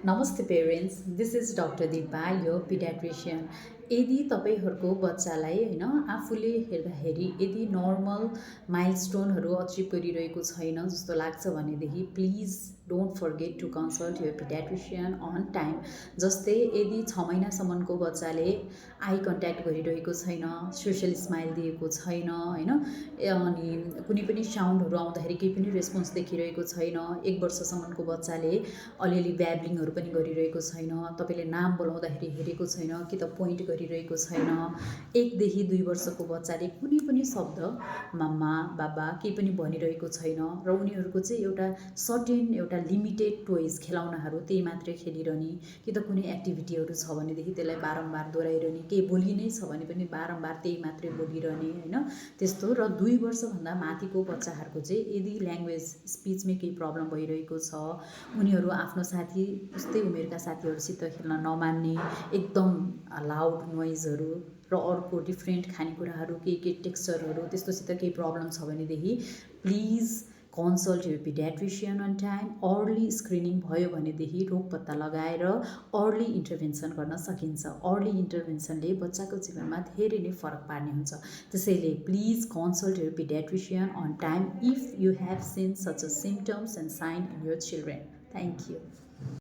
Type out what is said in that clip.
नमस्ते parents, this is doctor Deepa, यो paediatrician. यदि तपाईँहरूको बच्चालाई होइन आफूले हेर्दाखेरि यदि नर्मल माइलस्टोनहरू अचिभ गरिरहेको छैन जस्तो लाग्छ भनेदेखि please don't forget to consult यो पिडियाट्रिसियन अन टाइम। जस्तै यदि 6 महिनासम्मको बच्चाले आई कन्ट्याक्ट गरिरहेको छैन, सोसियल स्माइल दिएको छैन होइन, अनि कुनै पनि साउन्डहरू आउँदाखेरि केही पनि रेस्पोन्स देखिरहेको छैन, 1 वर्षसम्मको बच्चाले अलिअलि ब्याब्लिङहरू पनि गरिरहेको छैन, तपाईँले नाम बोलाउँदाखेरि हेरेको छैन कि त पोइन्ट गरिरहेको छैन, 1 देखि 2 वर्षको बच्चाले कुनै पनि शब्द मम्मा बाबा केही पनि भनिरहेको छैन र उनीहरूको चाहिँ एउटा सर्टेन एउटा लिमिटेड टोइज खेलौनाहरू त्यही मात्रै खेलिरहने कि त कुनै एक्टिभिटीहरू छ भनेदेखि त्यसलाई बारम्बार दोहोऱ्याइरहने, केही बोली नै छ भने पनि बारम्बार त्यही मात्रै बोलिरहने होइन त्यस्तो। र 2 वर्षभन्दा माथिको बच्चाहरूको चाहिँ यदि ल्याङ्ग्वेज स्पिचमै केही प्रब्लम भइरहेको छ, उनीहरू आफ्नो साथी उस्तै उमेरका साथीहरूसित खेल्न नमान्ने, एकदम लाउड नोइजहरू र अर्को डिफ्रेन्ट खानेकुराहरू केही टेक्स्चरहरू त्यस्तोसित केही प्रब्लम छ भनेदेखि प्लिज कन्सल्ट यो पिडियाट्रिसियन अन टाइम। अर्ली स्क्रिनिङ भयो भनेदेखि रोग पत्ता लगाएर अर्ली इन्टरभेन्सन गर्न सकिन्छ। अर्ली इन्टरभेन्सनले बच्चाको जीवनमा धेरै नै फरक पार्ने हुन्छ। त्यसैले प्लिज कन्सल्ट यो पिडियाट्रिसियन on time if you have seen such a symptoms and sign in your children. Thank you.